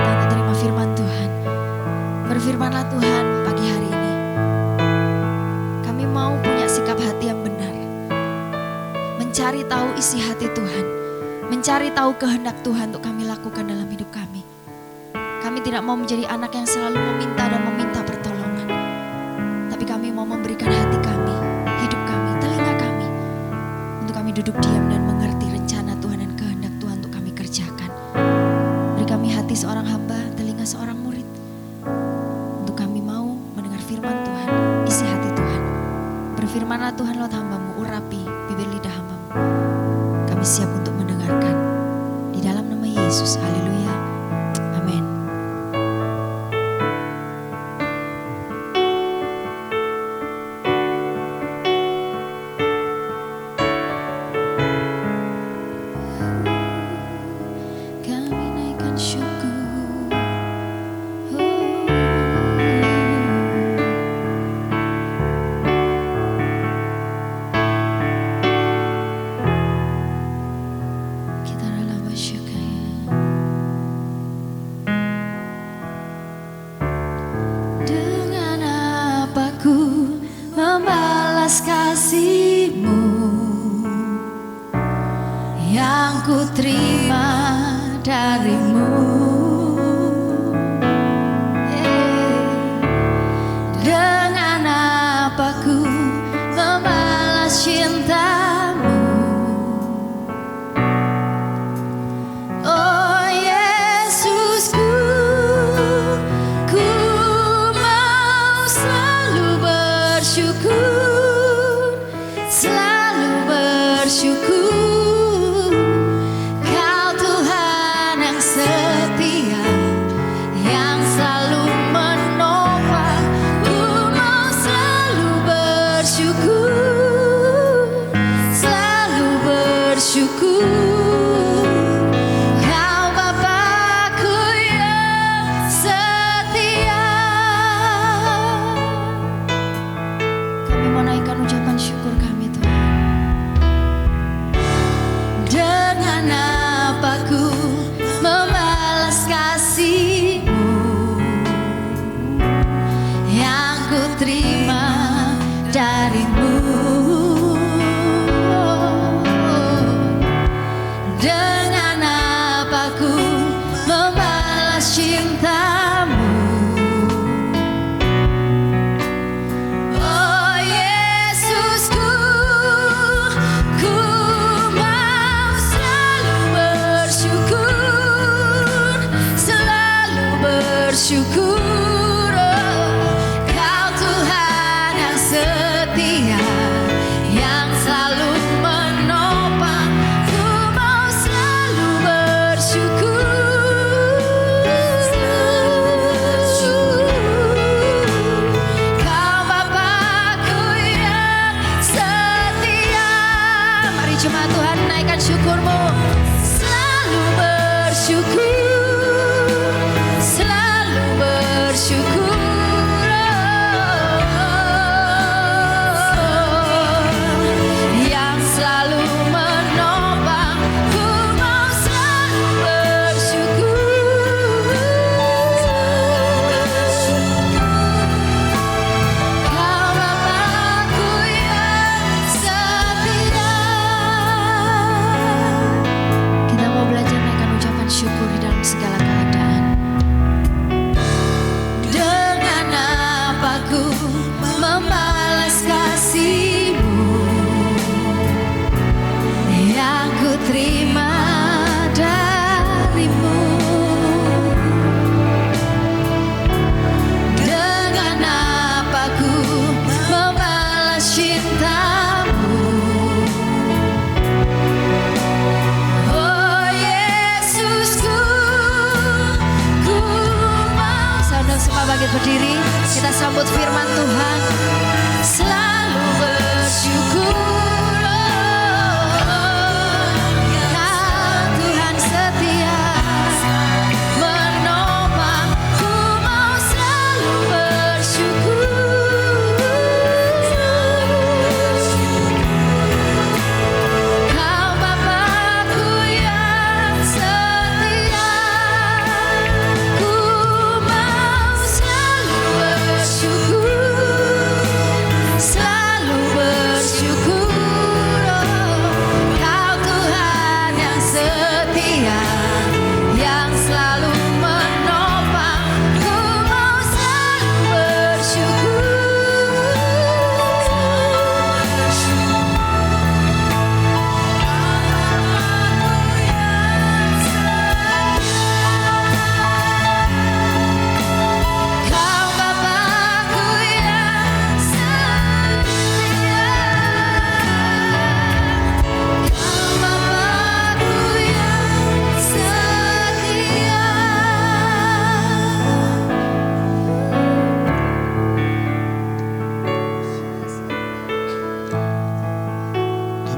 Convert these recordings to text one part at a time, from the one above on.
kita untuk terima firman Tuhan. Berfirmanlah Tuhan pagi hari ini. Kami mau punya sikap hati yang benar. Mencari tahu isi hati Tuhan. Mencari tahu kehendak Tuhan untuk kami lakukan dalam hidup kami. Kami tidak mau menjadi anak yang selalu meminta dan meminta pertolongan. Tapi kami mau memberikan hati kami, hidup kami, telinga kami. Untuk kami duduk diam dan mengerti rencana Tuhan dan kehendak Tuhan untuk kami kerjakan. Beri kami hati seorang hamba, telinga seorang murid. Untuk kami mau mendengar firman Tuhan, isi hati Tuhan. Berfirmanlah Tuhan lewat hamba-Mu, urapi bibir lidah hamba-Mu. Kami siap untuk mendengarkan. Di dalam nama Yesus, haleluya. Amin. Kami naikkan syukur. Kita rela bersyukur. Dengan apa ku membalas kasih-Mu yang ku terima dari-Mu. Dengan apa ku membalas cinta-Mu. Oh Yesusku, ku mau selalu bersyukur, selalu bersyukur. Kau Tuhan yang setia, yang selalu menopang. Ku mau selalu bersyukur, selalu bersyukur. Kau Bapa-Ku yang setia. Kami mau naikkan ucapan syukur kami Tuhan. Dengan apa ku membalas kasih-Mu yang ku terima dari-Mu. Dengan apa ku membalas cinta-Mu. Oh Yesusku, ku mau selalu bersyukur, selalu bersyukur. Oh, Kau Tuhan yang setia, yang selalu menopang. Ku mau selalu bersyukur. Kau Bapa-Ku yang setia. Mari jemaat Tuhan naikkan syukur-Mu. Selalu bersyukur, selalu bersyukur. Yang selalu menopang. Ku mau selalu bersyukur. Kau Bapa-Ku yang setia. Kita mau belajar naikkan ucapan syukur di dalam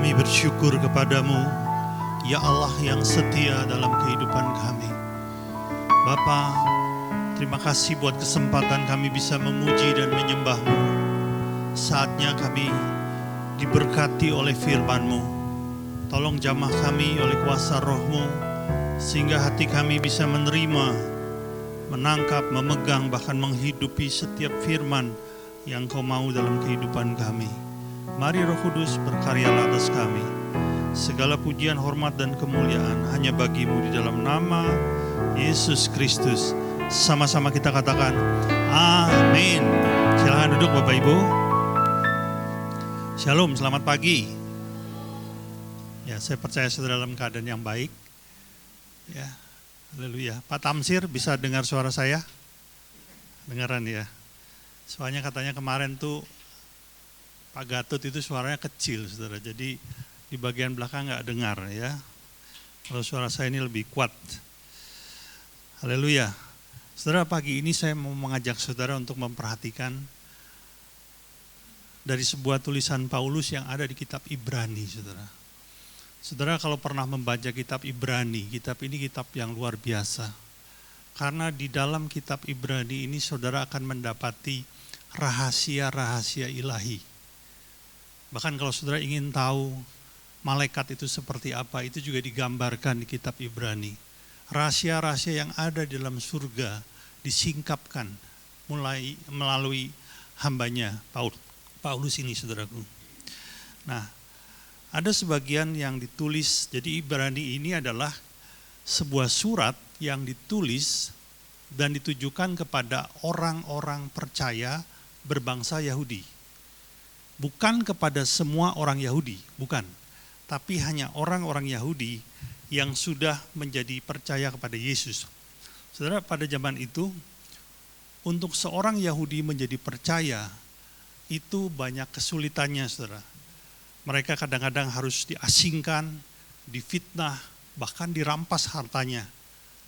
Kami bersyukur kepadamu, ya Allah yang setia dalam kehidupan kami. Bapa, terima kasih buat kesempatan kami bisa memuji dan menyembah-Mu. Saatnya kami diberkati oleh firman-Mu. Tolong jamah kami oleh kuasa Roh-Mu, sehingga hati kami bisa menerima, menangkap, memegang, bahkan menghidupi setiap firman yang Kau mau dalam kehidupan kami. Mari Roh Kudus berkaryalah atas kami. Segala pujian, hormat, dan kemuliaan hanya bagi-Mu di dalam nama Yesus Kristus. Sama-sama kita katakan, amin. Silakan duduk Bapak Ibu. Shalom, selamat pagi. Ya, saya percaya saudara dalam keadaan yang baik. Ya, haleluya. Pak Tamsir bisa dengar suara saya? Dengaran ya. Soalnya katanya kemarin tuh Pak Gatot itu suaranya kecil, saudara. Jadi di bagian belakang nggak dengar ya. Kalau suara saya ini lebih kuat. Haleluya. Saudara, pagi ini saya mau mengajak saudara untuk memperhatikan dari sebuah tulisan Paulus yang ada di kitab Ibrani, saudara. Saudara kalau pernah membaca kitab Ibrani, kitab ini kitab yang luar biasa. Karena di dalam kitab Ibrani ini saudara akan mendapati rahasia-rahasia ilahi. Bahkan kalau saudara ingin tahu malaikat itu seperti apa, itu juga digambarkan di kitab Ibrani. Rahasia-rahasia yang ada di dalam surga disingkapkan melalui hambanya Paulus ini, saudaraku. Nah, ada sebagian yang ditulis, jadi Ibrani ini adalah sebuah surat yang ditulis dan ditujukan kepada orang-orang percaya berbangsa Yahudi. Bukan kepada semua orang Yahudi, bukan. Tapi hanya orang-orang Yahudi yang sudah menjadi percaya kepada Yesus. Saudara, pada zaman itu, untuk seorang Yahudi menjadi percaya, itu banyak kesulitannya, saudara. Mereka kadang-kadang harus diasingkan, difitnah, bahkan dirampas hartanya.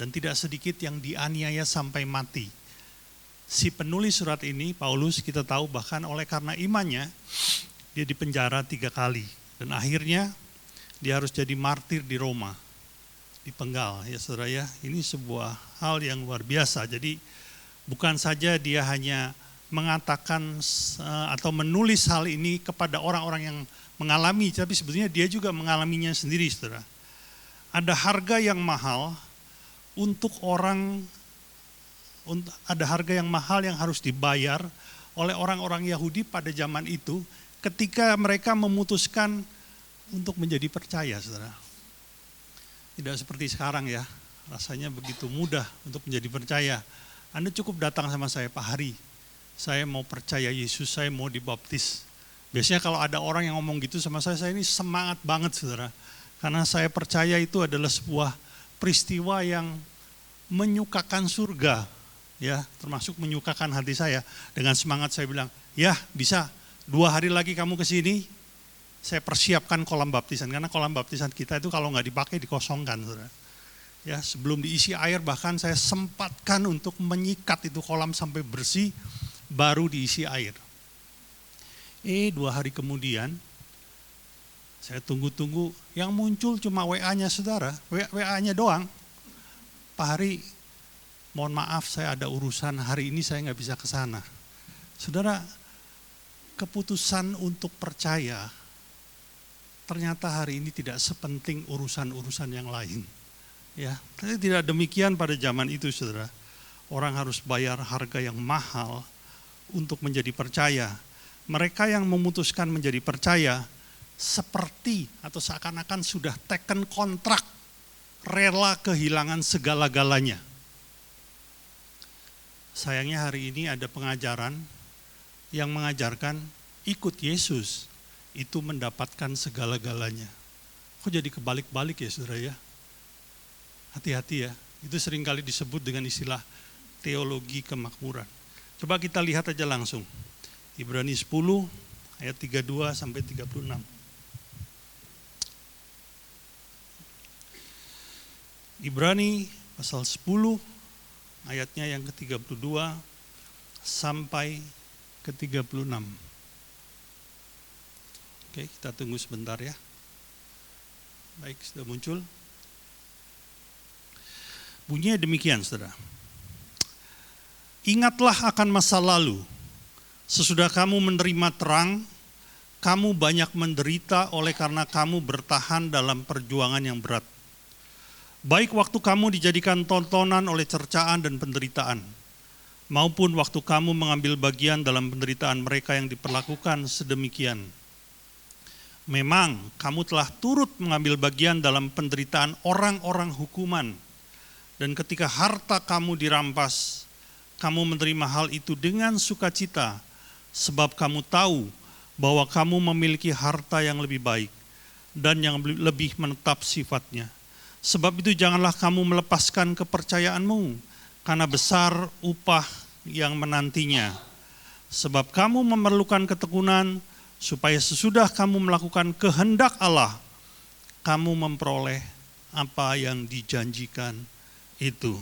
Dan tidak sedikit yang dianiaya sampai mati. Si penulis surat ini, Paulus, kita tahu bahkan oleh karena imannya, dia dipenjara 3 kali. Dan akhirnya dia harus jadi martir di Roma, dipenggal. Ya saudara ya, ini sebuah hal yang luar biasa. Jadi bukan saja dia hanya mengatakan atau menulis hal ini kepada orang-orang yang mengalami, tapi sebetulnya dia juga mengalaminya sendiri, saudara. Ada harga yang mahal untuk ada harga yang mahal yang harus dibayar oleh orang-orang Yahudi pada zaman itu ketika mereka memutuskan untuk menjadi percaya, saudara. Tidak seperti sekarang ya, rasanya begitu mudah untuk menjadi percaya. Anda cukup datang sama saya, Pak Hari, saya mau percaya Yesus, saya mau dibaptis. Biasanya kalau ada orang yang ngomong gitu sama saya ini semangat banget, saudara. Karena saya percaya itu adalah sebuah peristiwa yang menyukakan surga. Ya, termasuk menyukakan hati saya. Dengan semangat saya bilang, ya bisa 2 hari lagi kamu ke sini, saya persiapkan kolam baptisan. Karena kolam baptisan kita itu kalau nggak dipakai dikosongkan, saudara. Ya, sebelum diisi air bahkan saya sempatkan untuk menyikat itu kolam sampai bersih, baru diisi air. 2 hari kemudian, saya tunggu-tunggu, yang muncul cuma WA-nya saudara, WA-nya doang. Pak Hari, mohon maaf saya ada urusan, hari ini saya nggak bisa ke sana. Saudara, keputusan untuk percaya ternyata hari ini tidak sepenting urusan-urusan yang lain. Ya, tapi tidak demikian pada zaman itu, saudara. Orang harus bayar harga yang mahal untuk menjadi percaya. Mereka yang memutuskan menjadi percaya seperti atau seakan-akan sudah taken kontrak, rela kehilangan segala-galanya. Sayangnya hari ini ada pengajaran yang mengajarkan ikut Yesus itu mendapatkan segala-galanya. Kok jadi kebalik-balik ya, saudara ya? Hati-hati ya, itu seringkali disebut dengan istilah teologi kemakmuran. Coba kita lihat aja langsung. Ibrani 10 ayat 32 sampai 36. Ibrani pasal 10 ayatnya yang ke-32 sampai ke-36. Oke, kita tunggu sebentar ya. Baik, sudah muncul. Bunyinya demikian, saudara. Ingatlah akan masa lalu. Sesudah kamu menerima terang, kamu banyak menderita oleh karena kamu bertahan dalam perjuangan yang berat. Baik waktu kamu dijadikan tontonan oleh cercaan dan penderitaan, maupun waktu kamu mengambil bagian dalam penderitaan mereka yang diperlakukan sedemikian. Memang kamu telah turut mengambil bagian dalam penderitaan orang-orang hukuman, dan ketika harta kamu dirampas, kamu menerima hal itu dengan sukacita, sebab kamu tahu bahwa kamu memiliki harta yang lebih baik dan yang lebih menetap sifatnya. Sebab itu janganlah kamu melepaskan kepercayaanmu, karena besar upah yang menantinya. Sebab kamu memerlukan ketekunan, supaya sesudah kamu melakukan kehendak Allah, kamu memperoleh apa yang dijanjikan itu.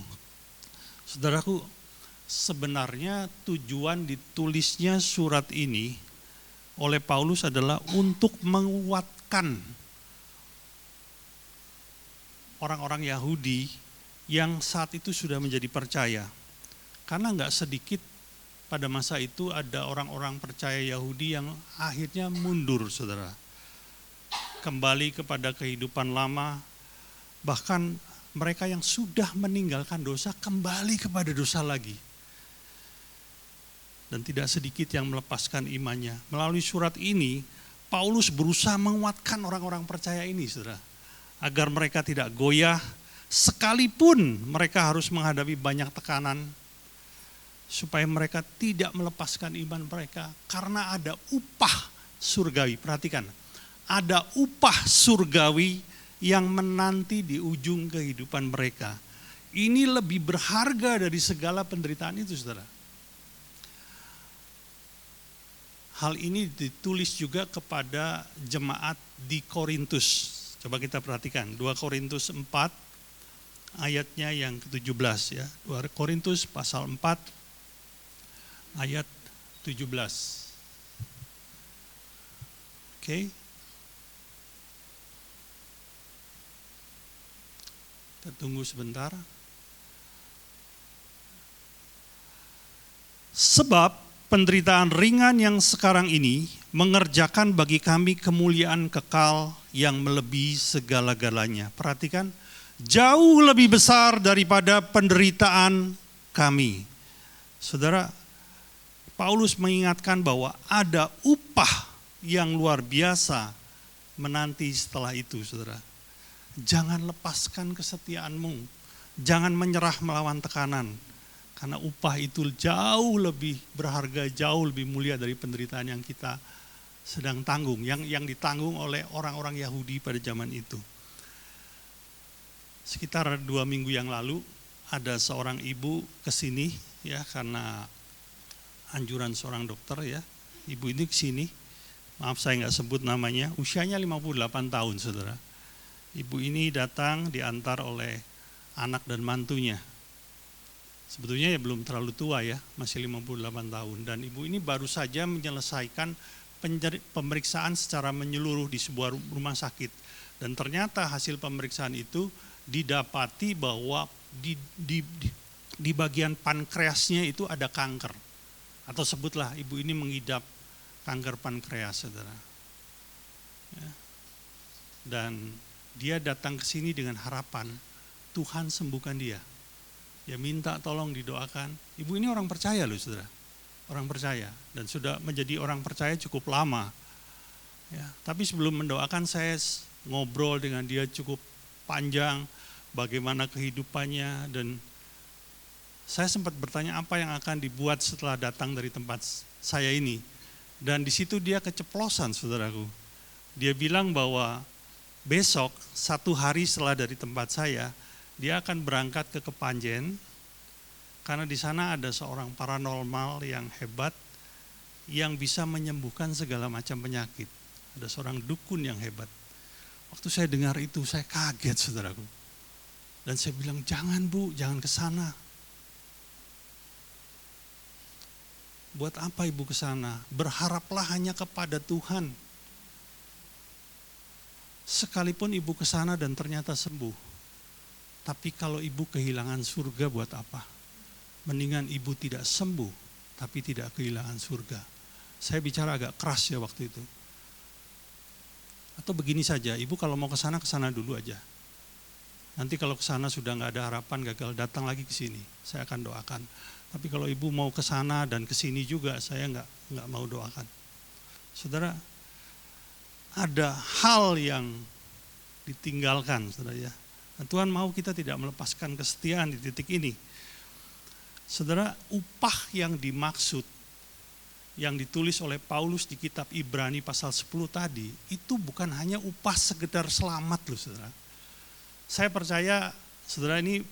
Saudaraku, sebenarnya tujuan ditulisnya surat ini oleh Paulus adalah untuk menguatkan orang-orang Yahudi yang saat itu sudah menjadi percaya. Karena enggak sedikit pada masa itu ada orang-orang percaya Yahudi yang akhirnya mundur, saudara. Kembali kepada kehidupan lama, bahkan mereka yang sudah meninggalkan dosa kembali kepada dosa lagi. Dan tidak sedikit yang melepaskan imannya. Melalui surat ini, Paulus berusaha menguatkan orang-orang percaya ini, saudara. Agar mereka tidak goyah, sekalipun mereka harus menghadapi banyak tekanan, supaya mereka tidak melepaskan iman mereka, karena ada upah surgawi. Perhatikan, ada upah surgawi yang menanti di ujung kehidupan mereka. Ini lebih berharga dari segala penderitaan itu, saudara. Hal ini ditulis juga kepada jemaat di Korintus. Coba kita perhatikan, 2 Korintus 4 ayatnya yang ke-17 ya. 2 Korintus pasal 4 ayat 17. Oke. Kita tunggu sebentar. Sebab penderitaan ringan yang sekarang ini mengerjakan bagi kami kemuliaan kekal yang melebihi segala-galanya. Perhatikan, jauh lebih besar daripada penderitaan kami. Saudara, Paulus mengingatkan bahwa ada upah yang luar biasa menanti setelah itu, saudara. Jangan lepaskan kesetiaanmu, jangan menyerah melawan tekanan, karena upah itu jauh lebih berharga, jauh lebih mulia dari penderitaan yang kita sedang tanggung, yang ditanggung oleh orang-orang Yahudi pada zaman itu. Sekitar 2 minggu yang lalu, ada seorang ibu kesini ya, karena anjuran seorang dokter ya. Ibu ini kesini, maaf saya nggak sebut namanya, usianya 58 tahun, saudara. Ibu ini datang diantar oleh anak dan mantunya. Sebetulnya ya belum terlalu tua ya, masih 58 tahun. Dan ibu ini baru saja menyelesaikan pemeriksaan secara menyeluruh di sebuah rumah sakit. Dan ternyata hasil pemeriksaan itu didapati bahwa di bagian pankreasnya itu ada kanker. Atau sebutlah ibu ini mengidap kanker pankreas, saudara. Ya. Dan dia datang ke sini dengan harapan Tuhan sembuhkan dia. Ya minta tolong didoakan. Ibu ini orang percaya loh, saudara. Orang percaya dan sudah menjadi orang percaya cukup lama. Ya, tapi sebelum mendoakan saya ngobrol dengan dia cukup panjang bagaimana kehidupannya, dan saya sempat bertanya apa yang akan dibuat setelah datang dari tempat saya ini. Dan di situ dia keceplosan, saudaraku. Dia bilang bahwa besok 1 hari setelah dari tempat saya, dia akan berangkat ke Kepanjen, karena di sana ada seorang paranormal yang hebat yang bisa menyembuhkan segala macam penyakit. Ada seorang dukun yang hebat. Waktu saya dengar itu saya kaget, saudaraku. Dan saya bilang, jangan Bu, jangan ke sana. Buat apa ibu ke sana? Berharaplah hanya kepada Tuhan. sekalipun ibu ke sana dan ternyata sembuh, tapi kalau ibu kehilangan surga buat apa? Mendingan ibu tidak sembuh, tapi tidak kehilangan surga. Saya bicara agak keras ya waktu itu. Atau begini saja, ibu kalau mau ke sana dulu aja. Nanti kalau ke sana sudah nggak ada harapan, gagal, datang lagi ke sini. Saya akan doakan. Tapi kalau ibu mau ke sana dan ke sini juga, saya nggak mau doakan. Saudara, ada hal yang ditinggalkan, saudara ya. Dan Tuhan mau kita tidak melepaskan kesetiaan di titik ini. Saudara, upah yang dimaksud, yang ditulis oleh Paulus di kitab Ibrani pasal 10 tadi, itu bukan hanya upah sekedar selamat loh saudara. Saya percaya saudara ini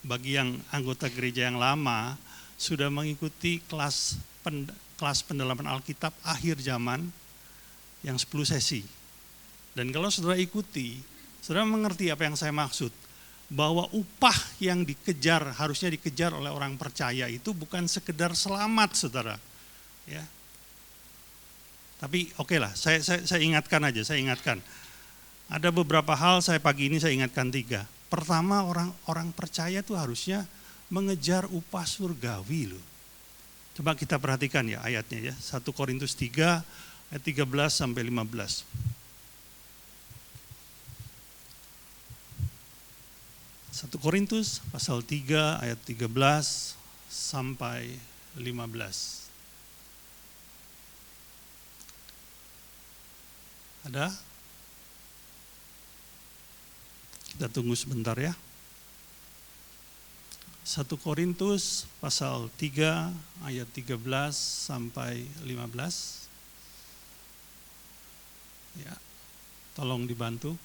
bagi yang anggota gereja yang lama sudah mengikuti kelas pendalaman Alkitab akhir zaman yang 10 sesi. Dan kalau saudara ikuti, saudara mengerti apa yang saya maksud. Bahwa upah yang dikejar, harusnya dikejar oleh orang percaya itu bukan sekedar selamat saudara. Ya. Tapi oke lah, saya ingatkan aja, saya ingatkan. Ada beberapa hal pagi ini saya ingatkan 3. Pertama, orang percaya itu harusnya mengejar upah surgawi loh. Coba kita perhatikan ya ayatnya ya, 1 Korintus 3 ayat 13 sampai 15. 1 Korintus pasal 3 ayat 13 sampai 15. Ada? Kita tunggu sebentar ya. 1 Korintus pasal 3 ayat 13 sampai 15. Ya, tolong dibantu.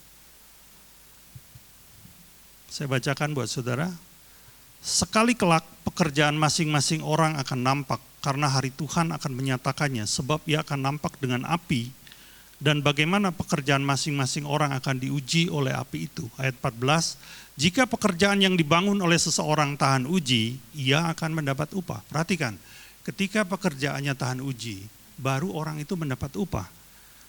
Saya bacakan buat saudara. Sekali kelak pekerjaan masing-masing orang akan nampak karena hari Tuhan akan menyatakannya, sebab ia akan nampak dengan api, dan bagaimana pekerjaan masing-masing orang akan diuji oleh api itu. Ayat 14, jika pekerjaan yang dibangun oleh seseorang tahan uji, ia akan mendapat upah. Perhatikan, ketika pekerjaannya tahan uji, baru orang itu mendapat upah.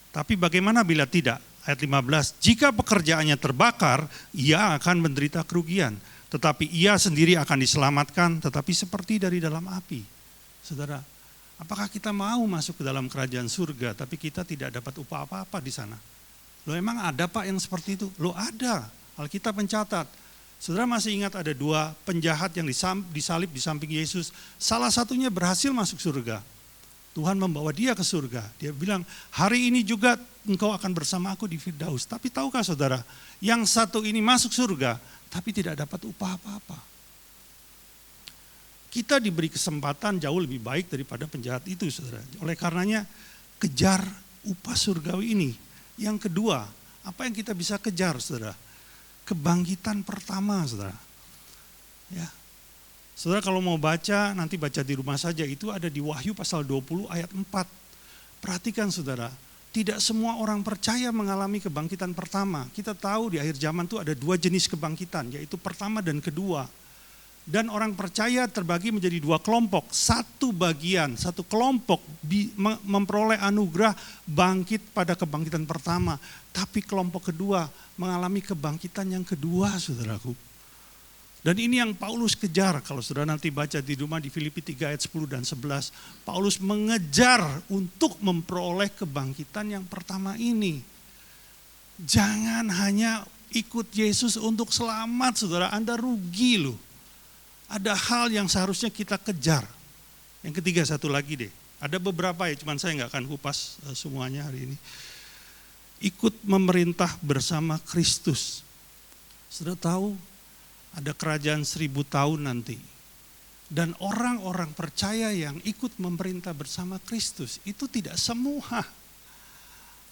Tapi bagaimana bila tidak? Ayat 15, jika pekerjaannya terbakar, ia akan menderita kerugian. Tetapi ia sendiri akan diselamatkan, tetapi seperti dari dalam api. Saudara, apakah kita mau masuk ke dalam kerajaan surga, tapi kita tidak dapat upah apa-apa di sana? Loh emang ada Pak yang seperti itu? Loh ada, Alkitab mencatat. Saudara masih ingat ada 2 penjahat yang disalib di samping Yesus. Salah satunya berhasil masuk surga. Tuhan membawa dia ke surga. Dia bilang, hari ini juga engkau akan bersama aku di Firdaus. Tapi tahukah saudara, yang satu ini masuk surga, tapi tidak dapat upah apa-apa. Kita diberi kesempatan jauh lebih baik daripada penjahat itu saudara. Oleh karenanya, kejar upah surgawi ini. Yang kedua, apa yang kita bisa kejar saudara? Kebangkitan pertama saudara. Ya. Saudara kalau mau baca, nanti baca di rumah saja, itu ada di Wahyu pasal 20 ayat 4. Perhatikan saudara, tidak semua orang percaya mengalami kebangkitan pertama. Kita tahu di akhir zaman itu ada 2 jenis kebangkitan, yaitu pertama dan kedua. Dan orang percaya terbagi menjadi 2 kelompok. Satu kelompok memperoleh anugerah bangkit pada kebangkitan pertama. Tapi kelompok kedua mengalami kebangkitan yang kedua saudaraku. Dan ini yang Paulus kejar, kalau saudara nanti baca di rumah di Filipi 3 ayat 10 dan 11. Paulus mengejar untuk memperoleh kebangkitan yang pertama ini. Jangan hanya ikut Yesus untuk selamat saudara, Anda rugi loh. Ada hal yang seharusnya kita kejar. Yang ketiga satu lagi deh, ada beberapa ya, cuman saya nggak akan kupas semuanya hari ini. Ikut memerintah bersama Kristus. Saudara tahu, ada kerajaan 1000 tahun nanti. Dan orang-orang percaya yang ikut memerintah bersama Kristus itu tidak semua.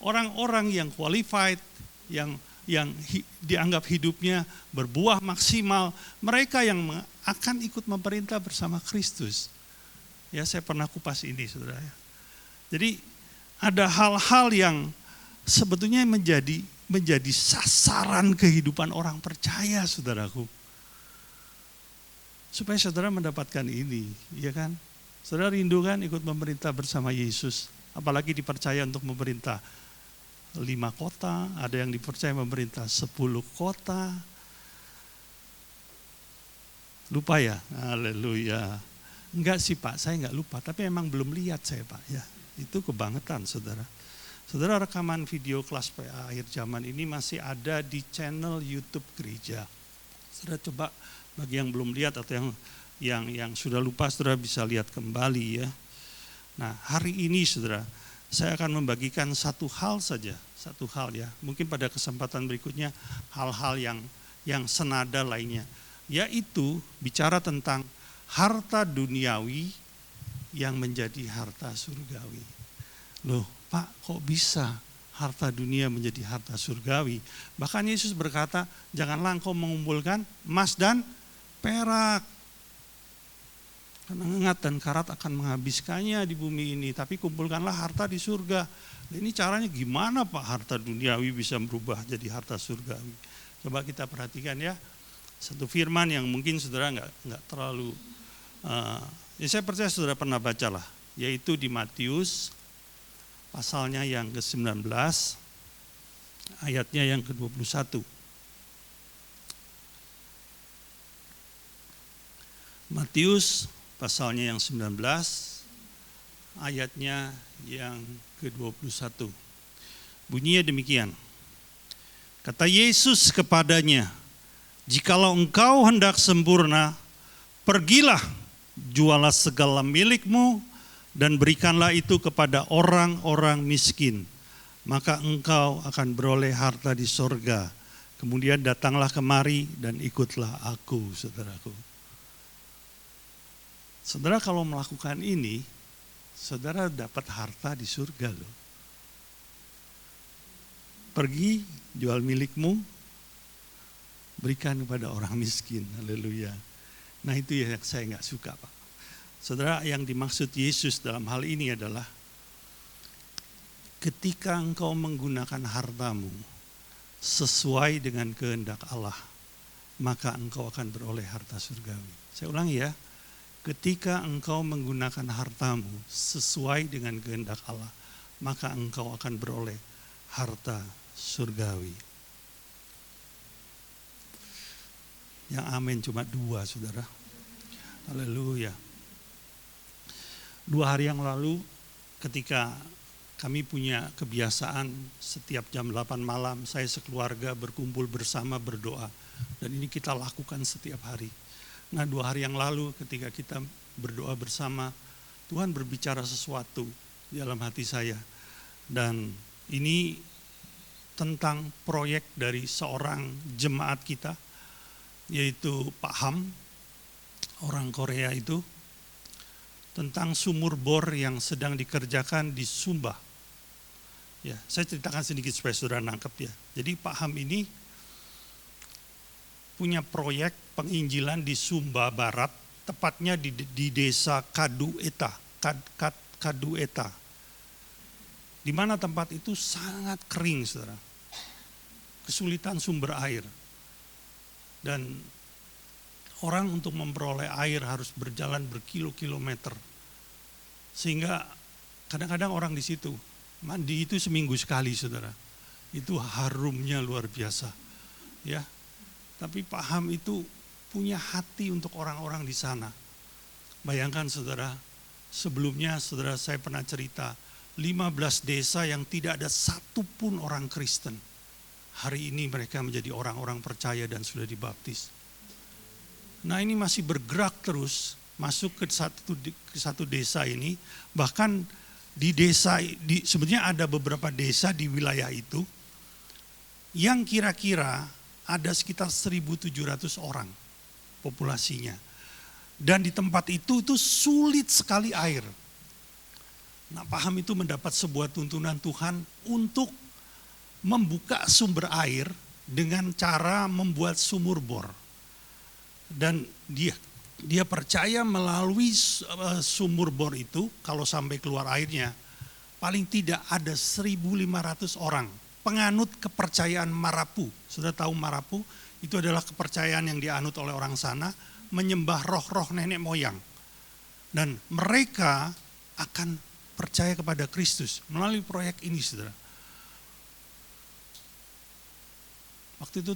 Orang-orang yang qualified, yang dianggap hidupnya berbuah maksimal, mereka yang akan ikut memerintah bersama Kristus. Ya saya pernah kupas ini saudara. Jadi ada hal-hal yang sebetulnya menjadi sasaran kehidupan orang percaya saudaraku. Supaya saudara mendapatkan ini, ya kan? Saudara rindu kan ikut memerintah bersama Yesus, apalagi dipercaya untuk memerintah. 5 kota, ada yang dipercaya memerintah 10 kota. Lupa ya? Haleluya. Enggak sih Pak, saya enggak lupa, tapi emang belum lihat saya Pak. Ya, itu kebangetan saudara. Saudara, rekaman video kelas PA akhir zaman ini masih ada di channel YouTube gereja. Saudara coba bagi yang belum lihat atau yang sudah lupa, saudara bisa lihat kembali ya. Nah, hari ini saudara, saya akan membagikan satu hal saja, satu hal ya. Mungkin pada kesempatan berikutnya hal-hal yang senada lainnya, yaitu bicara tentang harta duniawi yang menjadi harta surgawi. Loh, Pak, kok bisa harta dunia menjadi harta surgawi? Bahkan Yesus berkata, janganlah engkau mengumpulkan emas dan perak. Karena ingat dan karat akan menghabiskannya di bumi ini, tapi kumpulkanlah harta di surga. Ini caranya gimana Pak harta duniawi bisa berubah jadi harta surgawi? Coba kita perhatikan ya, satu firman yang mungkin saudara nggak terlalu, ya saya percaya saudara pernah baca lah, yaitu di Matius pasalnya yang ke-19, ayatnya yang ke-21. Matius pasalnya yang 19, ayatnya yang ke-21. Bunyinya demikian. Kata Yesus kepadanya, jikalau engkau hendak sempurna, pergilah, jualah segala milikmu, dan berikanlah itu kepada orang-orang miskin. Maka engkau akan beroleh harta di sorga. Kemudian datanglah kemari dan ikutlah aku, saudaraku. Saudara kalau melakukan ini, saudara dapat harta di surga loh. Pergi, jual milikmu, berikan kepada orang miskin. Haleluya. Nah itu yang saya nggak suka Pak. Saudara, yang dimaksud Yesus dalam hal ini adalah ketika engkau menggunakan hartamu sesuai dengan kehendak Allah, maka engkau akan beroleh harta surgawi. Saya ulangi ya, ketika engkau menggunakan hartamu sesuai dengan kehendak Allah, maka engkau akan beroleh harta surgawi. Yang amin cuma 2 saudara. Haleluya. 2 hari yang lalu ketika kami punya kebiasaan setiap jam 8 malam saya sekeluarga berkumpul bersama berdoa. Dan ini kita lakukan setiap hari. Nah 2 hari yang lalu ketika kita berdoa bersama, Tuhan berbicara sesuatu di dalam hati saya. Dan ini tentang proyek dari seorang jemaat kita, yaitu Pak Ham, orang Korea itu, tentang sumur bor yang sedang dikerjakan di Sumba. Ya, saya ceritakan sedikit supaya saudara nangkep ya. Jadi Pak Ham ini punya proyek penginjilan di Sumba Barat, tepatnya di desa Kadueta, Kadueta. Di mana tempat itu sangat kering, saudara. Kesulitan sumber air. Dan orang untuk memperoleh air harus berjalan berkilo-kilometer. Sehingga kadang-kadang orang di situ mandi itu seminggu sekali, saudara. Itu harumnya luar biasa. Ya. Tapi Pak Ham itu punya hati untuk orang-orang di sana. Bayangkan saudara, sebelumnya saudara saya pernah cerita 15 desa yang tidak ada satupun orang Kristen. Hari ini mereka menjadi orang-orang percaya dan sudah dibaptis. Nah ini masih bergerak terus masuk ke satu desa ini. Bahkan di desa, sebenarnya ada beberapa desa di wilayah itu yang kira-kira ada sekitar 1.700 orang populasinya. Dan di tempat itu sulit sekali air. Nah Pak Ham itu mendapat sebuah tuntunan Tuhan untuk membuka sumber air dengan cara membuat sumur bor. Dan dia percaya melalui sumur bor itu kalau sampai keluar airnya paling tidak ada 1.500 orang penganut kepercayaan Marapu. Sudah tahu Marapu? Itu adalah kepercayaan yang dianut oleh orang sana, menyembah roh-roh nenek moyang. Dan mereka akan percaya kepada Kristus melalui proyek ini, saudara. Waktu itu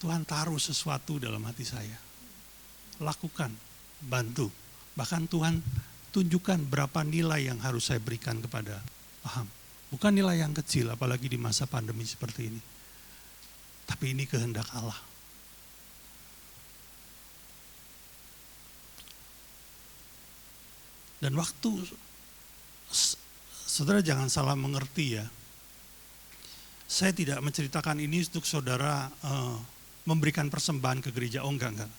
Tuhan taruh sesuatu dalam hati saya. Lakukan, bantu. Bahkan Tuhan tunjukkan berapa nilai yang harus saya berikan kepada Paham. Bukan nilai yang kecil, apalagi di masa pandemi seperti ini. Tapi ini kehendak Allah. Dan waktu, saudara jangan salah mengerti ya. Saya tidak menceritakan ini untuk saudara memberikan persembahan ke gereja. Oh enggak.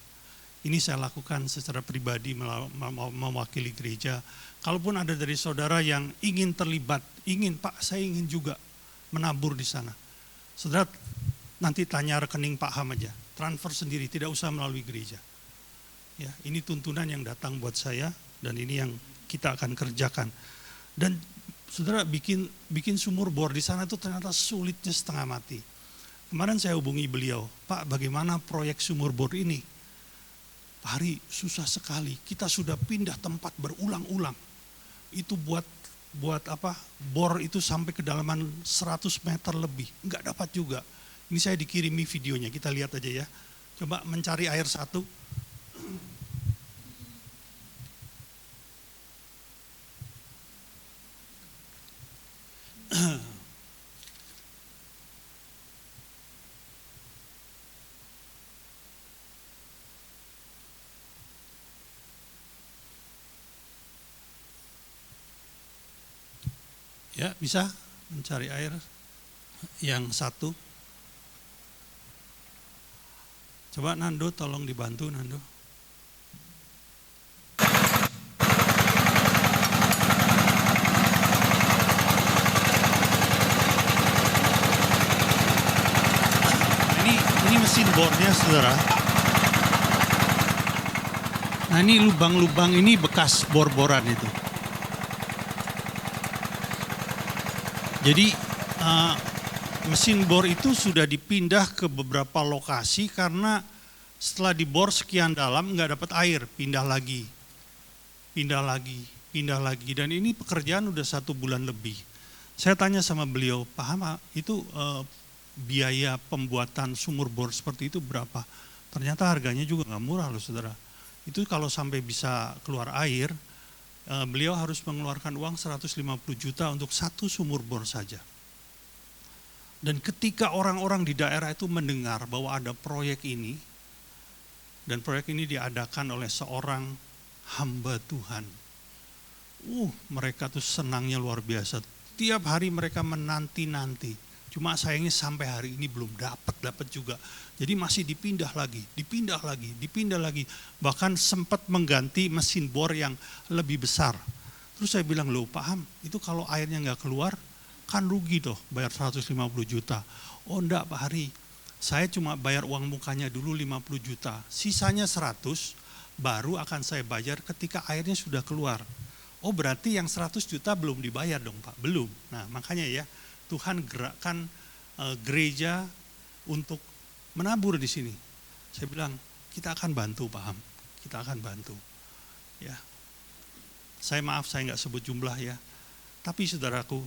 Ini saya lakukan secara pribadi mewakili gereja. Kalaupun ada dari saudara yang ingin terlibat, Pak saya ingin juga menabur di sana. Saudara nanti tanya rekening Pak Ham aja, transfer sendiri, tidak usah melalui gereja. Ya, ini tuntunan yang datang buat saya dan ini yang kita akan kerjakan. Dan saudara bikin sumur bor di sana itu ternyata sulitnya setengah mati. Kemarin saya hubungi beliau, Pak bagaimana proyek sumur bor ini? Pak Hari susah sekali, kita sudah pindah tempat berulang-ulang. Itu buat apa? Bor itu sampai kedalaman 100 meter lebih, enggak dapat juga. Ini saya dikirimi videonya, kita lihat aja ya. Coba mencari air satu. Ya, bisa mencari air yang satu. Coba Nando tolong dibantu Nando. Ini mesin bornya saudara. Nah ini lubang-lubang ini bekas bor-boran itu. Jadi mesin bor itu sudah dipindah ke beberapa lokasi karena setelah dibor sekian dalam nggak dapat air, pindah lagi. Dan ini pekerjaan udah 1 bulan lebih. Saya tanya sama beliau, Pak Hama itu biaya pembuatan sumur bor seperti itu berapa? Ternyata harganya juga nggak murah loh saudara. Itu kalau sampai bisa keluar air, beliau harus mengeluarkan uang 150 juta untuk 1 sumur bor saja. Dan ketika orang-orang di daerah itu mendengar bahwa ada proyek ini, dan proyek ini diadakan oleh seorang hamba Tuhan, mereka tuh senangnya luar biasa. Tiap hari mereka menanti-nanti. Cuma sayangnya sampai hari ini belum dapat juga. Jadi masih dipindah lagi. Bahkan sempat mengganti mesin bor yang lebih besar. Terus saya bilang, loh Pak Ham, itu kalau airnya nggak keluar, kan rugi toh bayar 150 juta. Oh enggak Pak Hari, saya cuma bayar uang mukanya dulu 50 juta. Sisanya 100, baru akan saya bayar ketika airnya sudah keluar. Oh berarti yang 100 juta belum dibayar dong Pak? Belum. Nah makanya ya, Tuhan gerakkan gereja untuk menabur di sini. Saya bilang, kita akan bantu Pak Ham, kita akan bantu. Ya, saya nggak sebut jumlah ya. Tapi saudaraku,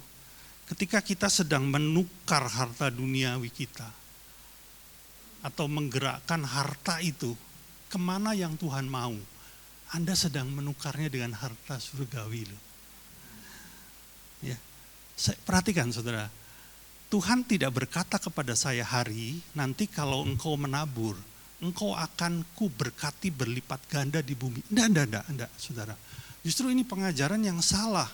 ketika kita sedang menukar harta duniawi kita, atau menggerakkan harta itu, kemana yang Tuhan mau, Anda sedang menukarnya dengan harta surgawi loh. Ya, perhatikan saudara, Tuhan tidak berkata kepada saya Hari, nanti kalau engkau menabur, engkau akan ku berkati berlipat ganda di bumi. Enggak, saudara. Justru ini pengajaran yang salah.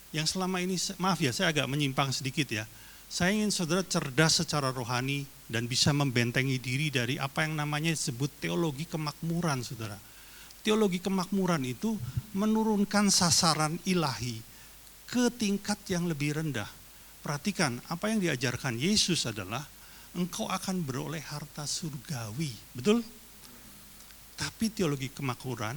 Yang selama ini, maaf ya saya agak menyimpang sedikit ya. Saya ingin saudara cerdas secara rohani dan bisa membentengi diri dari apa yang namanya disebut teologi kemakmuran saudara. Teologi kemakmuran itu menurunkan sasaran ilahi ke tingkat yang lebih rendah. Perhatikan, apa yang diajarkan Yesus adalah engkau akan beroleh harta surgawi, betul? Tapi teologi kemakmuran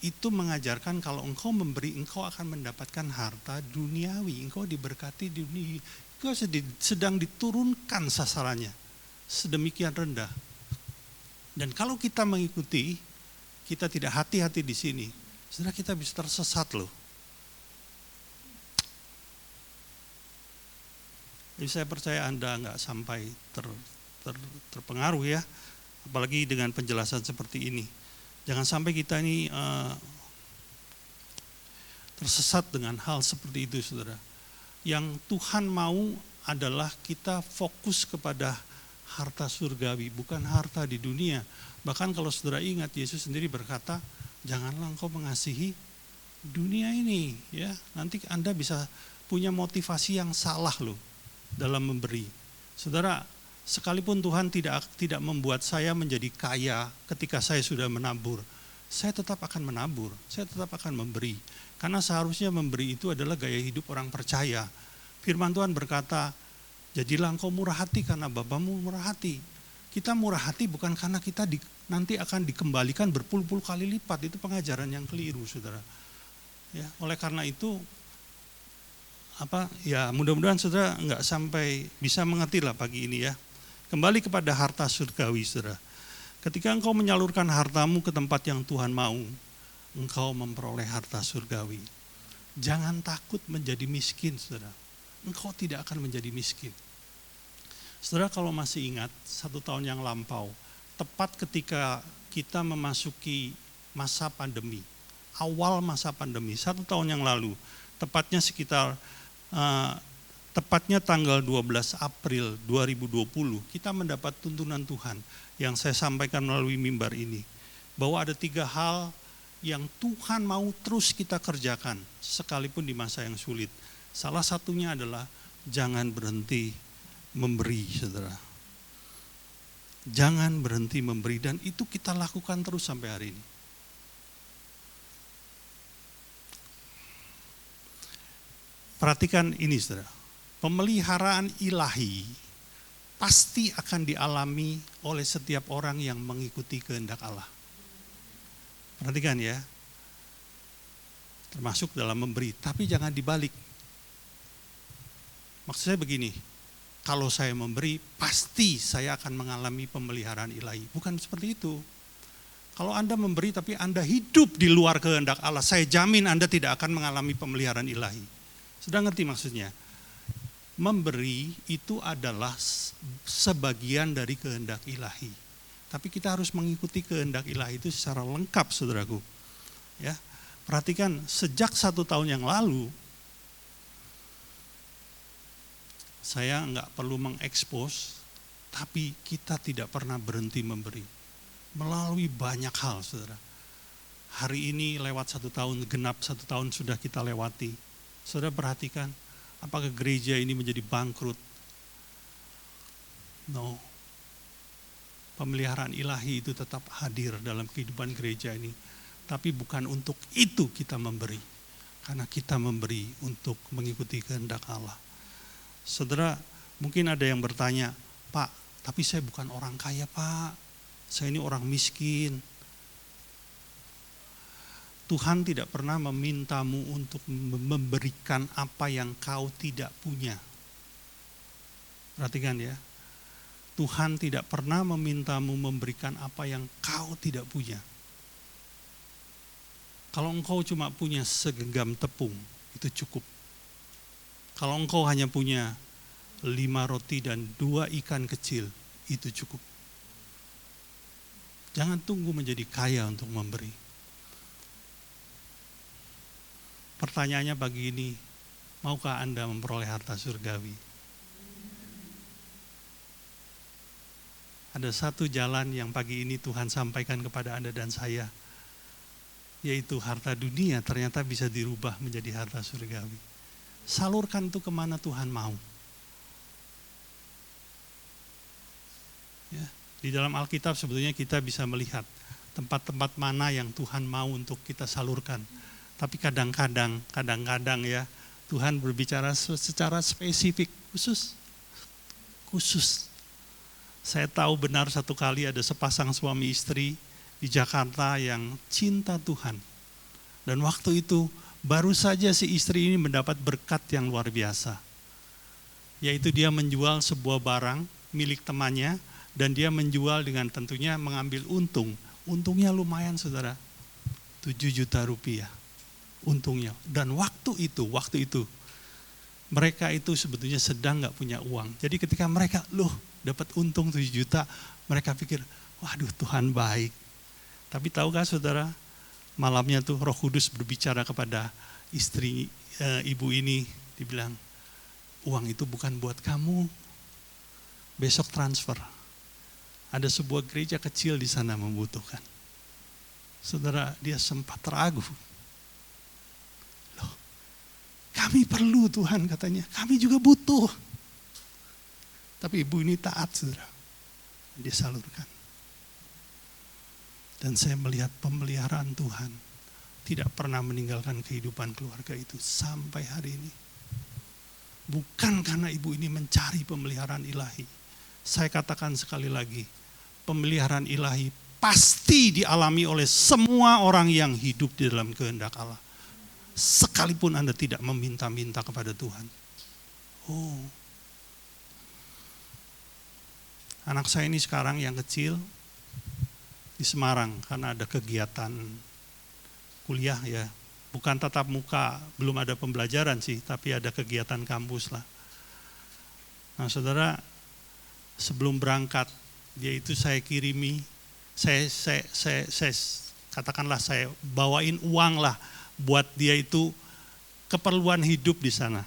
itu mengajarkan kalau engkau memberi, engkau akan mendapatkan harta duniawi, engkau diberkati di dunia, engkau sedang diturunkan sasarannya sedemikian rendah. Dan kalau kita mengikuti, kita tidak hati-hati di sini, saudara kita bisa tersesat loh. Jadi saya percaya Anda nggak sampai terpengaruh ya, apalagi dengan penjelasan seperti ini. Jangan sampai kita ini tersesat dengan hal seperti itu, saudara. Yang Tuhan mau adalah kita fokus kepada harta surgawi, bukan harta di dunia. Bahkan kalau saudara ingat, Yesus sendiri berkata, janganlah engkau mengasihi dunia ini, ya. Nanti Anda bisa punya motivasi yang salah loh dalam memberi. Saudara, sekalipun Tuhan tidak membuat saya menjadi kaya ketika saya sudah menabur, saya tetap akan menabur, saya tetap akan memberi. Karena seharusnya memberi itu adalah gaya hidup orang percaya. Firman Tuhan berkata, jadilah engkau murah hati karena Bapamu murah hati. Kita murah hati bukan karena kita nanti akan dikembalikan berpuluh-puluh kali lipat. Itu pengajaran yang keliru, saudara. Ya, oleh karena itu, mudah-mudahan saudara nggak sampai bisa mengerti lah pagi ini ya. Kembali kepada harta surgawi, saudara. Ketika engkau menyalurkan hartamu ke tempat yang Tuhan mau, engkau memperoleh harta surgawi. Jangan takut menjadi miskin, saudara. Engkau tidak akan menjadi miskin. Saudara, kalau masih ingat 1 tahun yang lampau, tepat ketika kita memasuki masa pandemi, awal masa pandemi, 1 tahun yang lalu, tepatnya tepatnya tanggal 12 April 2020, kita mendapat tuntunan Tuhan yang saya sampaikan melalui mimbar ini, bahwa ada 3 hal yang Tuhan mau terus kita kerjakan, sekalipun di masa yang sulit. Salah satunya adalah jangan berhenti memberi, saudara. Jangan berhenti memberi, dan itu kita lakukan terus sampai hari ini. Perhatikan ini, saudara. Pemeliharaan ilahi pasti akan dialami oleh setiap orang yang mengikuti kehendak Allah. Perhatikan ya. Termasuk dalam memberi, tapi jangan dibalik. Maksud saya begini, kalau saya memberi, pasti saya akan mengalami pemeliharaan ilahi. Bukan seperti itu. Kalau Anda memberi tapi Anda hidup di luar kehendak Allah, saya jamin Anda tidak akan mengalami pemeliharaan ilahi. Sudah ngerti maksudnya? Memberi itu adalah sebagian dari kehendak ilahi. Tapi kita harus mengikuti kehendak ilahi itu secara lengkap, saudaraku. Ya, perhatikan, sejak 1 tahun yang lalu, saya nggak perlu mengekspos, tapi kita tidak pernah berhenti memberi. Melalui banyak hal, saudara. Hari ini lewat 1 tahun, genap 1 tahun sudah kita lewati. Saudara perhatikan, apakah gereja ini menjadi bangkrut? No. Pemeliharaan ilahi itu tetap hadir dalam kehidupan gereja ini. Tapi bukan untuk itu kita memberi. Karena kita memberi untuk mengikuti kehendak Allah. Saudara, mungkin ada yang bertanya, Pak, tapi saya bukan orang kaya, Pak. Saya ini orang miskin. Tuhan tidak pernah memintamu untuk memberikan apa yang kau tidak punya. Perhatikan ya. Tuhan tidak pernah memintamu memberikan apa yang kau tidak punya. Kalau engkau cuma punya segenggam tepung, itu cukup. Kalau engkau hanya punya 5 roti dan 2 ikan kecil, itu cukup. Jangan tunggu menjadi kaya untuk memberi. Pertanyaannya pagi ini, maukah Anda memperoleh harta surgawi? Ada satu jalan yang pagi ini Tuhan sampaikan kepada Anda dan saya, yaitu harta dunia ternyata bisa dirubah menjadi harta surgawi. Salurkan itu kemana Tuhan mau. Ya, di dalam Alkitab sebetulnya kita bisa melihat tempat-tempat mana yang Tuhan mau untuk kita salurkan. Tapi kadang-kadang ya, Tuhan berbicara secara spesifik, khusus. Saya tahu benar satu kali ada sepasang suami istri di Jakarta yang cinta Tuhan. Dan waktu itu baru saja si istri ini mendapat berkat yang luar biasa. Yaitu dia menjual sebuah barang milik temannya dan dia menjual dengan tentunya mengambil untung. Untungnya lumayan, saudara, 7 juta rupiah untungnya. Dan waktu itu mereka itu sebetulnya sedang gak punya uang. Jadi ketika mereka, dapat untung 7 juta. Mereka pikir, waduh Tuhan baik. Tapi tahukah saudara, malamnya tuh Roh Kudus berbicara kepada istri ibu ini, dibilang, uang itu bukan buat kamu, besok transfer. Ada sebuah gereja kecil di sana membutuhkan. Saudara, dia sempat ragu. Loh, kami perlu Tuhan katanya, kami juga butuh. Tapi ibu ini taat, saudara. Dia salurkan. Dan saya melihat pemeliharaan Tuhan tidak pernah meninggalkan kehidupan keluarga itu sampai hari ini. Bukan karena ibu ini mencari pemeliharaan ilahi. Saya katakan sekali lagi, pemeliharaan ilahi pasti dialami oleh semua orang yang hidup di dalam kehendak Allah. Sekalipun Anda tidak meminta-minta kepada Tuhan. Oh, anak saya ini sekarang yang kecil di Semarang karena ada kegiatan kuliah ya. Bukan tatap muka, belum ada pembelajaran sih, tapi ada kegiatan kampus lah. Nah saudara, sebelum berangkat, dia itu saya kirimi, saya katakanlah saya bawain uang lah buat dia itu keperluan hidup di sana.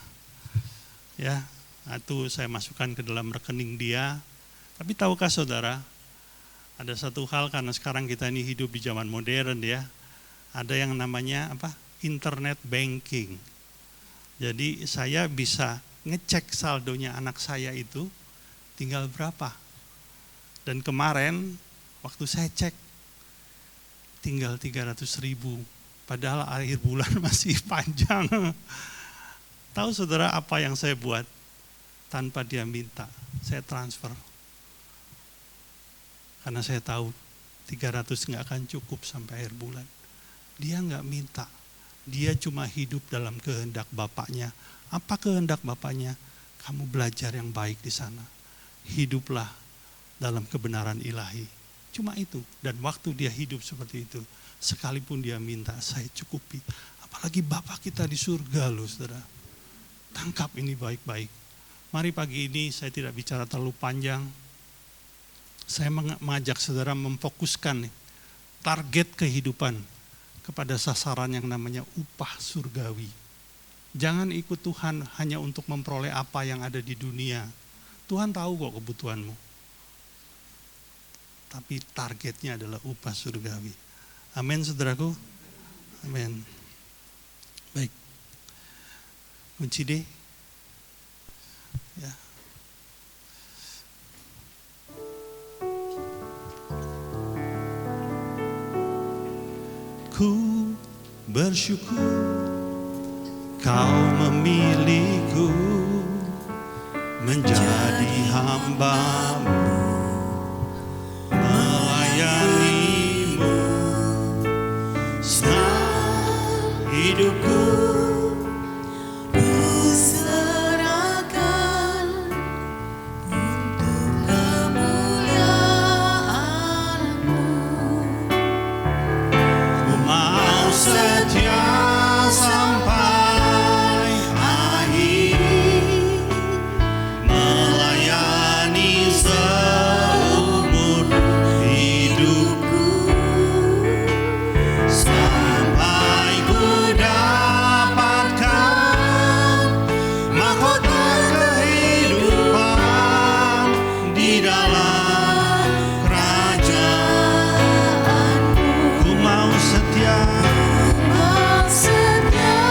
Ya, itu saya masukkan ke dalam rekening dia. Tapi tahukah saudara, ada satu hal karena sekarang kita ini hidup di zaman modern ya, ada yang namanya apa? Internet banking. Jadi saya bisa ngecek saldonya anak saya itu tinggal berapa. Dan kemarin waktu saya cek tinggal 300.000, padahal akhir bulan masih panjang. Tahu saudara apa yang saya buat? Tanpa dia minta, saya transfer. Karena saya tahu 300 nggak akan cukup sampai akhir bulan. Dia nggak minta, dia cuma hidup dalam kehendak Bapaknya. Apa kehendak Bapaknya? Kamu belajar yang baik di sana. Hiduplah dalam kebenaran ilahi. Cuma itu. Dan waktu dia hidup seperti itu, sekalipun dia minta, saya cukupi. Apalagi Bapak kita di surga loh saudara. Tangkap ini baik-baik. Mari pagi ini saya tidak bicara terlalu panjang. Saya mengajak saudara memfokuskan target kehidupan kepada sasaran yang namanya upah surgawi. Jangan ikut Tuhan hanya untuk memperoleh apa yang ada di dunia. Tuhan tahu kok kebutuhanmu. Tapi targetnya adalah upah surgawi. Amin saudaraku. Amin. Baik. Kunci D. Ya. Ku bersyukur kau memilihku menjadi hamba-Mu, melayani-Mu. Senang hidupku Ku serahkan untuk kemuliaan-Mu. Ku mau setia sampai akhir, melayani seumur hidupku, sampai ku dapatkan mahkota kehidupan di dalam kerajaan-Mu. Ku mau setia Mau setia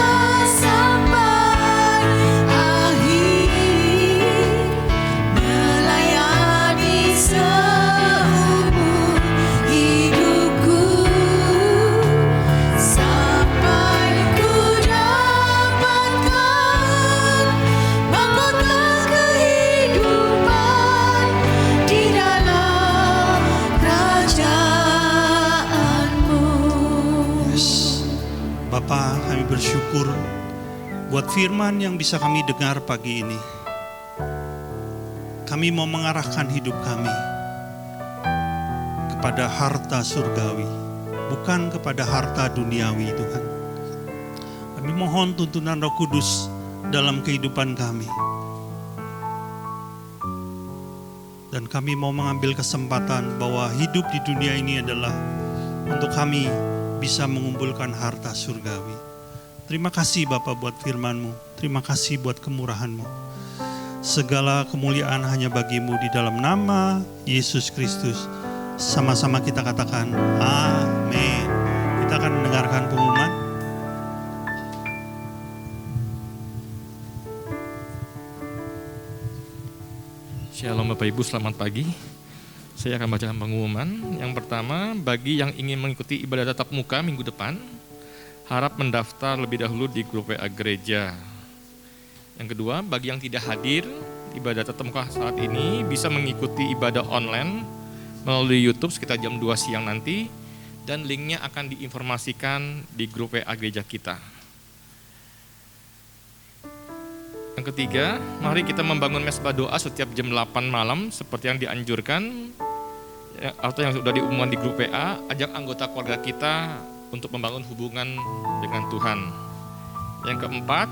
sampai akhir, melayani seumur hidupku, sampai ku dapatkan mahkota kehidupan di dalam kerajaan-Mu. Yes. Bapa, kami bersyukur buat firman yang bisa kami dengar pagi ini. Kami mau mengarahkan hidup kami kepada harta surgawi, bukan kepada harta duniawi Tuhan. Kami mohon tuntunan Roh Kudus dalam kehidupan kami. Dan kami mau mengambil kesempatan bahwa hidup di dunia ini adalah untuk kami bisa mengumpulkan harta surgawi. Terima kasih Bapa buat firman-Mu. Terima kasih buat kemurahan-Mu. Segala kemuliaan hanya bagi-Mu di dalam nama Yesus Kristus. Sama-sama kita katakan amin. Kita akan mendengarkan pengumuman. Shalom Bapak Ibu, selamat pagi. Saya akan bacakan pengumuman. Yang pertama, bagi yang ingin mengikuti ibadah tatap muka minggu depan, harap mendaftar lebih dahulu di grup WA gereja. Yang kedua, bagi yang tidak hadir ibadah tatap muka saat ini, bisa mengikuti ibadah online melalui YouTube sekitar jam 2 siang nanti, dan linknya akan diinformasikan di grup WA gereja kita. Yang ketiga, mari kita membangun mesbah doa setiap jam 8 malam seperti yang dianjurkan atau yang sudah diumumkan di grup WA. Ajak anggota keluarga kita untuk membangun hubungan dengan Tuhan. Yang keempat,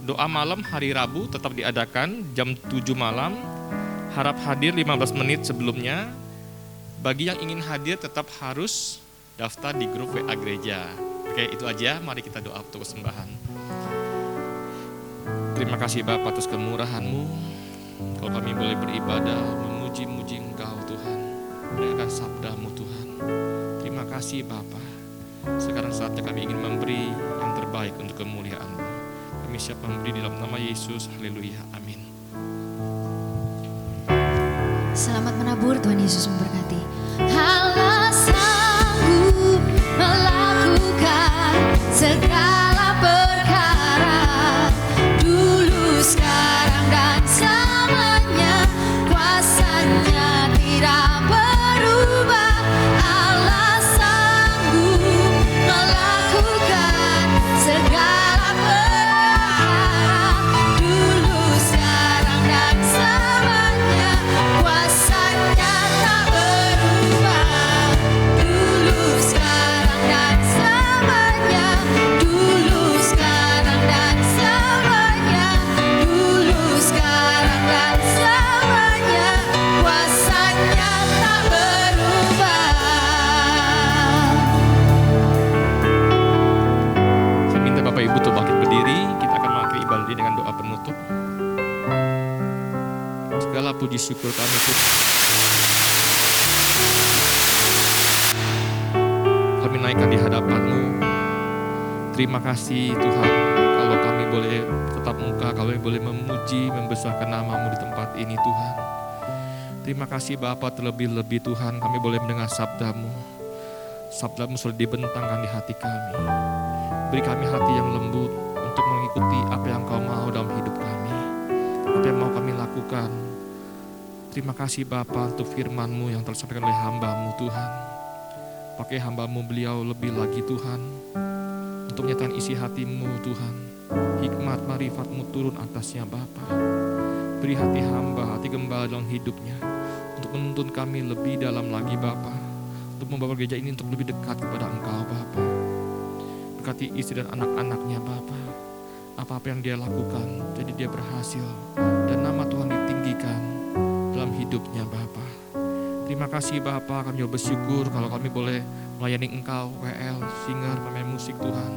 doa malam hari Rabu tetap diadakan jam 7 malam. Harap hadir 15 menit sebelumnya. Bagi yang ingin hadir tetap harus daftar di grup WA gereja. Oke, itu aja. Mari kita doa untuk persembahan. Terima kasih Bapa atas kemurahan-Mu. Kalau kami boleh beribadah, memuji-muji Engkau Tuhan, mendengarkan sabda-Mu Tuhan. Terima kasih Bapa. Sekarang saatnya kami ingin memberi yang terbaik untuk kemuliaan-Mu. Kami siap memberi dalam nama Yesus. Haleluya. Amin. Selamat menabur, Tuhan Yesus memberkati. Allah sanggup melakukan segala perkara, dulu, sekarang, dan selamanya. Kuasanya tidak berubah. Allah sanggup melakukan segala perkara, dulu, sekarang, dan selamanya. Kuasanya tak berubah. Dulu, sekarang, dan selamanya. Dulu, sekarang, dan selamanya. Dulu, sekarang, dan selamanya. Kuasanya tak berubah. Saya minta Bapak Ibu untuk bangkit berdiri. Kita akan mengakhiri ibadah ini dengan doa penutup. Segala puji syukur kami Tuhan. Kami naikkan di hadapan-Mu. Terima kasih Tuhan, kalau kami boleh tetap muka, kami boleh memuji, membesarkan nama-Mu di tempat ini Tuhan. Terima kasih Bapa, terlebih-lebih Tuhan, kami boleh mendengar sabda-Mu. Sabda-Mu sudah dibentangkan di hati kami. Beri kami hati yang lembut untuk mengikuti apa yang Kau mau dalam hidup kami, apa yang mau kami lakukan. Terima kasih Bapa untuk firman-Mu yang telah disampaikan oleh hamba-Mu Tuhan. Pakai hamba-Mu beliau lebih lagi Tuhan, untuk menyatakan isi hati-Mu Tuhan. Hikmat marifat-Mu turun atasnya Bapa. Beri hati hamba, hati gembala dalam hidupnya, untuk menuntun kami lebih dalam lagi Bapa, untuk membawa gereja ini untuk lebih dekat kepada Engkau Bapa. Berkati istri dan anak-anaknya Bapa. Apa-apa yang dia lakukan, jadi dia berhasil, dan nama Tuhan ditinggikan dalam hidupnya Bapa. Terima kasih Bapa, kami bersyukur kalau kami boleh melayani Engkau, WL, singer, pemain musik Tuhan,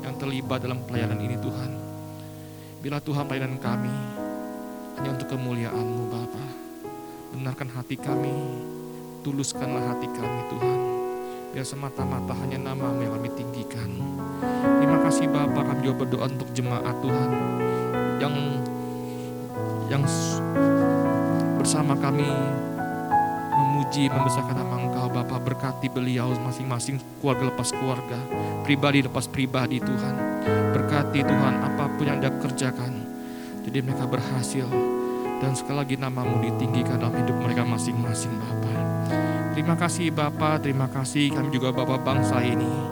yang terlibat dalam pelayanan ini Tuhan. Bila Tuhan pelayanan kami hanya untuk kemuliaan-Mu Bapa, benarkan hati kami, tuluskanlah hati kami Tuhan, biar semata-mata hanya nama-Mu yang kami tinggikan. Terima kasih Bapa, kami juga berdoa untuk jemaat Tuhan yang bersama kami memuji, membesarkan nama Engkau Bapa. Berkati beliau masing-masing, keluarga lepas keluarga, pribadi lepas pribadi Tuhan. Berkati Tuhan apapun yang dia kerjakan, jadi mereka berhasil, dan sekali lagi nama-Mu ditinggikan dalam hidup mereka masing-masing Bapa. Terima kasih Bapa, terima kasih kami juga Bapa bangsa ini.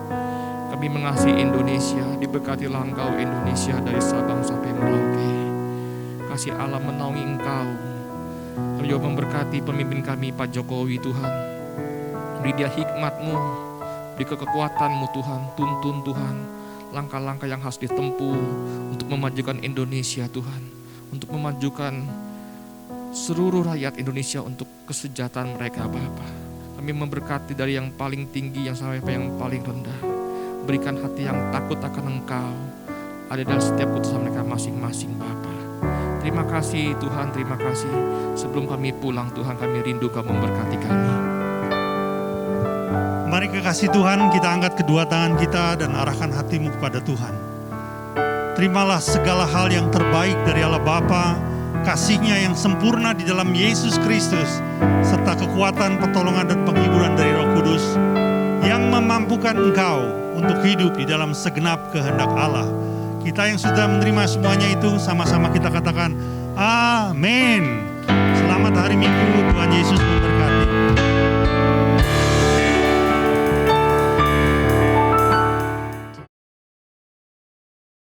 Kami mengasihi Indonesia, diberkatilah Engkau Indonesia dari Sabang sampai Merauke. Kasih Allah menaungi Engkau. Kami juga memberkati pemimpin kami Pak Jokowi Tuhan. Beri dia hikmat-Mu, beri kekuatan-Mu Tuhan, tuntun Tuhan langkah-langkah yang harus ditempuh untuk memajukan Indonesia Tuhan, untuk memajukan seluruh rakyat Indonesia untuk kesejahteraan mereka Bapa. Kami memberkati dari yang paling tinggi yang sampai yang paling rendah. Berikan hati yang takut akan Engkau ada dalam setiap putusan mereka masing-masing Bapa. Terima kasih Tuhan, terima kasih. Sebelum kami pulang Tuhan, kami rindu Kau memberkati kami. Mari kekasih Tuhan, kita angkat kedua tangan kita dan arahkan hatimu kepada Tuhan. Terimalah segala hal yang terbaik dari Allah Bapa, kasih-Nya yang sempurna di dalam Yesus Kristus, serta kekuatan, pertolongan dan penghiburan dari Roh Kudus yang memampukan engkau untuk hidup di dalam segenap kehendak Allah. Kita yang sudah menerima semuanya itu, sama-sama kita katakan, Amin. Selamat hari Minggu, Tuhan Yesus memberkati.